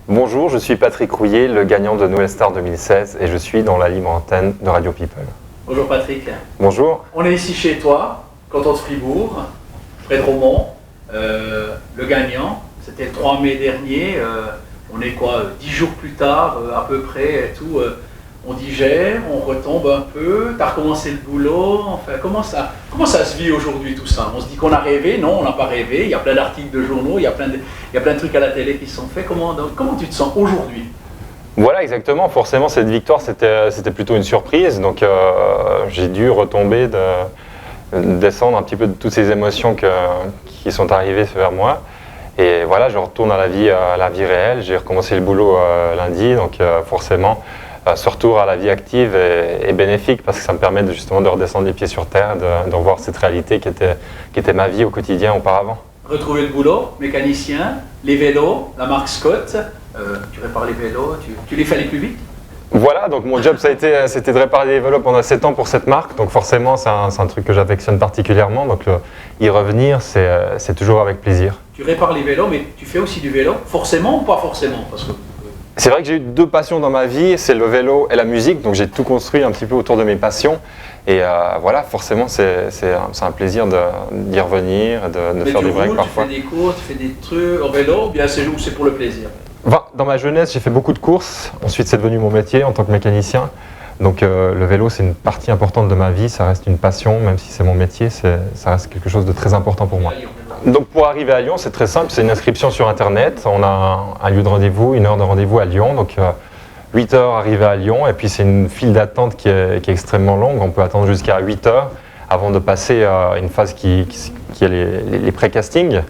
Bonjour, je suis Patrick Rouillet, le gagnant de Nouvelle Star 2016 et je suis dans la libre antenne de Radio People. Bonjour Patrick. Bonjour. On est ici chez toi, canton de Fribourg, Fred Romont, le gagnant. C'était le 3 mai dernier, on est quoi, 10 jours plus tard à peu près et tout. On digère, on retombe un peu, tu as recommencé le boulot, enfin, comment ça se vit aujourd'hui tout ça? On se dit qu'on a rêvé, non on n'a pas rêvé, il y a plein d'articles de journaux, il y a plein de trucs à la télé qui se sont faits, comment tu te sens aujourd'hui? Voilà, exactement, forcément cette victoire c'était plutôt une surprise, donc j'ai dû retomber, descendre un petit peu de toutes ces émotions qui sont arrivées vers moi. Et voilà, je retourne à la vie réelle, j'ai recommencé le boulot lundi, donc forcément ce retour à la vie active est bénéfique parce que ça me permet justement de redescendre les pieds sur terre, de revoir cette réalité qui était ma vie au quotidien auparavant. Retrouver le boulot, mécanicien, les vélos, la marque Scott, tu répares les vélos, tu les fais aller plus vite? Voilà, donc mon job c'était de réparer des vélos pendant 7 ans pour cette marque, donc forcément c'est un truc que j'affectionne particulièrement, donc y revenir c'est toujours avec plaisir. Tu répares les vélos, mais tu fais aussi du vélo, forcément ou pas forcément? Parce que c'est vrai que j'ai eu 2 passions dans ma vie, c'est le vélo et la musique, donc j'ai tout construit un petit peu autour de mes passions. Et voilà, forcément c'est un plaisir d'y revenir, de faire des breaks parfois. Tu fais des cours, tu fais des trucs en vélo, ou bien c'est pour le plaisir? Dans ma jeunesse, j'ai fait beaucoup de courses, ensuite c'est devenu mon métier en tant que mécanicien. Donc le vélo c'est une partie importante de ma vie, ça reste une passion, même si c'est mon métier, ça reste quelque chose de très important pour moi. Donc pour arriver à Lyon, c'est très simple, c'est une inscription sur internet, on a un lieu de rendez-vous, une heure de rendez-vous à Lyon, donc 8 heures arrivé à Lyon, et puis c'est une file d'attente qui est extrêmement longue, on peut attendre jusqu'à 8 heures avant de passer à une phase qui est les pré-castings,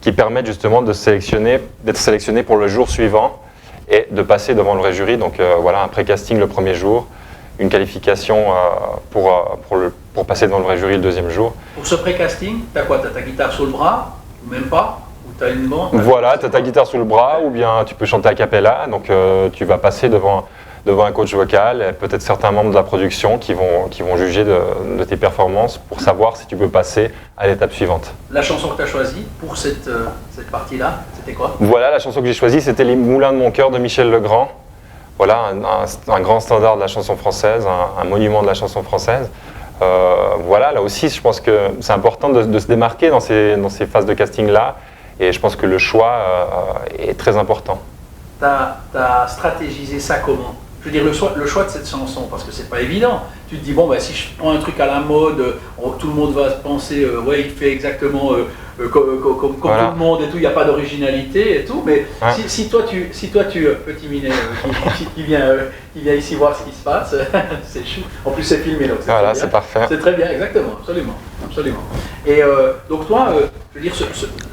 qui permettent justement d'être sélectionné pour le jour suivant et de passer devant le vrai jury, donc voilà un pré-casting le premier jour, une qualification pour passer devant le vrai jury le deuxième jour. Pour ce pré-casting, tu as quoi? Tu as ta guitare sous le bras, ou même pas? Ou tu as une bande? Voilà, tu as ta guitare sous le bras, ou bien tu peux chanter a cappella, donc tu vas passer devant un coach vocal, et peut-être certains membres de la production qui vont juger de tes performances pour savoir si tu peux passer à l'étape suivante. La chanson que tu as choisie pour cette partie-là, c'était quoi? Voilà, la chanson que j'ai choisie, c'était Les Moulins de mon cœur de Michel Legrand. Voilà, un grand standard de la chanson française, un monument de la chanson française. Voilà, là aussi, je pense que c'est important de se démarquer dans ces phases de casting-là, et je pense que le choix est très important. Tu as stratégisé ça comment? Je veux dire, le choix de cette chanson, parce que c'est pas évident. Tu te dis, bon, bah, si je prends un truc à la mode, tout le monde va se penser, ouais, il fait exactement comme voilà. Tout le monde et tout, il n'y a pas d'originalité et tout. Mais ouais. si toi, petit minet, qui vient ici voir ce qui se passe, c'est chou. En plus, c'est filmé, donc voilà, c'est parfait. C'est très bien, exactement, absolument. Et donc toi, je veux dire,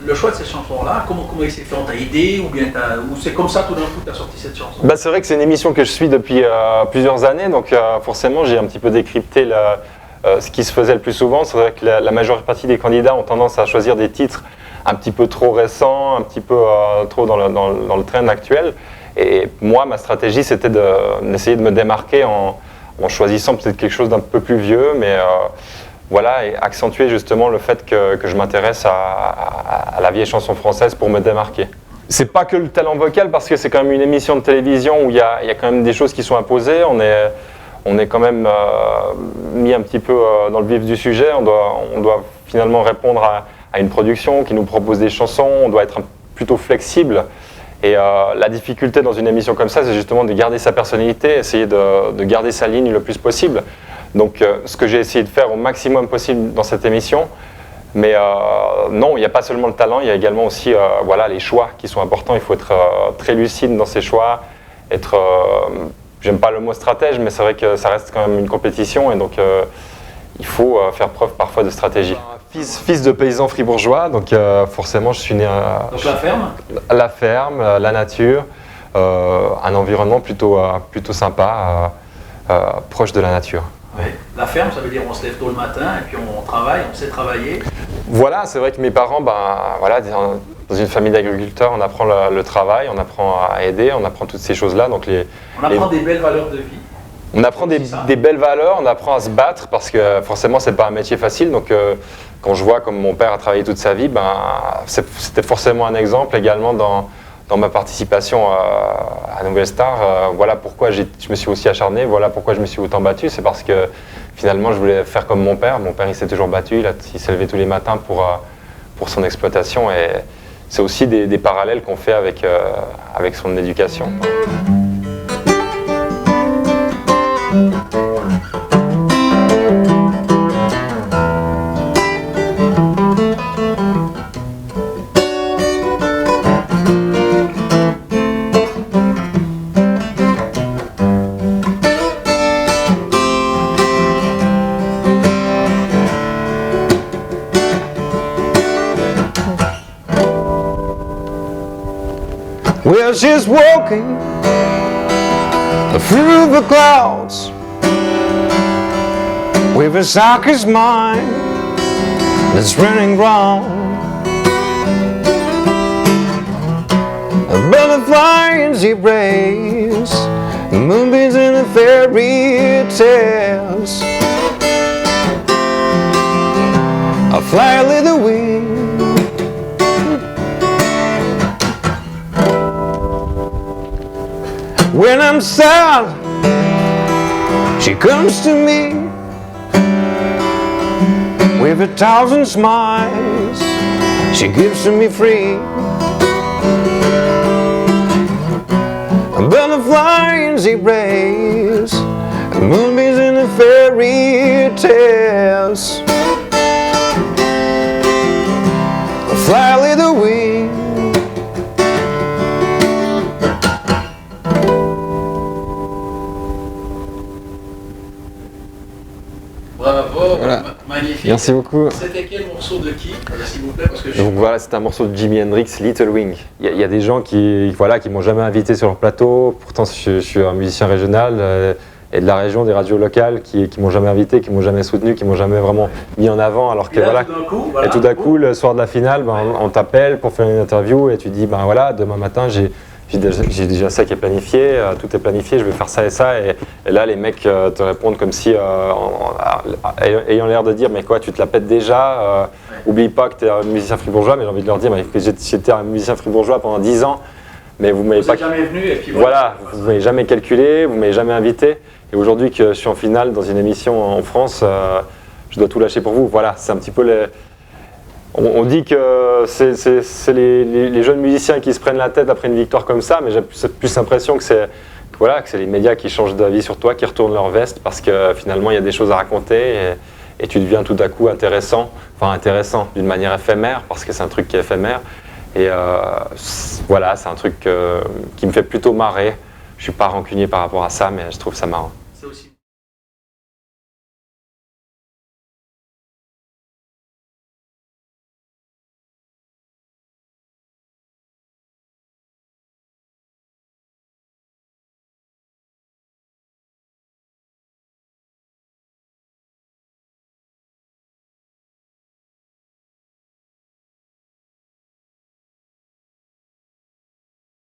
le choix de ces chansons-là, comment il s'est fait? On t'a aidé ou bien ou c'est comme ça tout d'un coup tu as sorti cette chanson? Bah, c'est vrai que c'est une émission que je suis depuis plusieurs années, donc forcément j'ai un petit peu décrypté ce qui se faisait le plus souvent. C'est vrai que la majeure partie des candidats ont tendance à choisir des titres un petit peu trop récents, un petit peu trop dans le trend actuel. Et moi, ma stratégie, c'était d'essayer de me démarquer en choisissant peut-être quelque chose d'un peu plus vieux, mais voilà, et accentuer justement le fait que je m'intéresse à la vieille chanson française pour me démarquer. C'est pas que le talent vocal, parce que c'est quand même une émission de télévision où il y a quand même des choses qui sont imposées. On est quand même mis un petit peu dans le vif du sujet. On doit finalement répondre à une production qui nous propose des chansons. On doit être plutôt flexible. Et la difficulté dans une émission comme ça, c'est justement de garder sa personnalité, essayer de garder sa ligne le plus possible. Donc ce que j'ai essayé de faire au maximum possible dans cette émission. Mais non, il n'y a pas seulement le talent, il y a également aussi voilà, les choix qui sont importants. Il faut être très lucide dans ses choix, j'aime pas le mot stratège, mais c'est vrai que ça reste quand même une compétition, et donc il faut faire preuve parfois de stratégie. Fils de paysan fribourgeois, donc forcément je suis né à... Donc la ferme? La ferme, la nature, un environnement plutôt sympa, proche de la nature. Oui. La ferme, ça veut dire on se lève tôt le matin et puis on travaille, on sait travailler. Voilà, c'est vrai que mes parents, voilà, dans une famille d'agriculteurs, on apprend le travail, on apprend à aider, on apprend toutes ces choses-là. Donc on apprend des belles valeurs de vie. On apprend des belles valeurs, on apprend à se battre, parce que forcément c'est pas un métier facile. Donc quand je vois comme mon père a travaillé toute sa vie, c'était forcément un exemple également dans ma participation à Nouvelle Star, voilà pourquoi je me suis aussi acharné, voilà pourquoi je me suis autant battu. C'est parce que finalement je voulais faire comme mon père. Mon père il s'est toujours battu, il s'est levé tous les matins pour son exploitation. Et c'est aussi des parallèles qu'on fait avec son éducation. Well, she's walking through the clouds with a circus mind that's running round. A butterfly in zebras, moonbeams in the fairy tales. I fly a little wing. When I'm sad, she comes to me with 1,000 smiles. She gives to me free. A butterfly in zebras, moonbeams in the fairy tales. I fly a little wing. Bravo, Voilà. Magnifique. Merci beaucoup. C'était quel morceau de qui, s'il vous plaît, parce que Donc voilà, c'est un morceau de Jimi Hendrix, Little Wing. Il y a des gens qui m'ont jamais invité sur leur plateau. Pourtant, je suis un musicien régional et de la région, des radios locales qui m'ont jamais invité, qui m'ont jamais soutenu, qui m'ont jamais vraiment mis en avant. Alors que et là, voilà. Et tout d'un coup, le soir de la finale, on t'appelle pour faire une interview et tu dis, ben voilà, demain matin, j'ai déjà ça qui est planifié, tout est planifié, je vais faire ça et ça. Et là, les mecs te répondent comme si, ayant l'air de dire, mais quoi, tu te la pètes déjà, oublie pas que tu es un musicien fribourgeois. Mais j'ai envie de leur dire, mais j'étais un musicien fribourgeois pendant 10 ans, mais vous m'avez pas... jamais venu et puis Voilà, vous m'avez jamais calculé, vous m'avez jamais invité. Et aujourd'hui que je suis en finale dans une émission en France, je dois tout lâcher pour vous. Voilà, c'est un petit peu les... On dit que c'est les jeunes musiciens qui se prennent la tête après une victoire comme ça, mais j'ai plus l'impression que c'est les médias qui changent d'avis sur toi, qui retournent leur veste parce que finalement il y a des choses à raconter et tu deviens tout à coup intéressant, d'une manière éphémère parce que c'est un truc qui est éphémère. Et voilà, c'est un truc qui me fait plutôt marrer. Je suis pas rancunier par rapport à ça, mais je trouve ça marrant. C'est aussi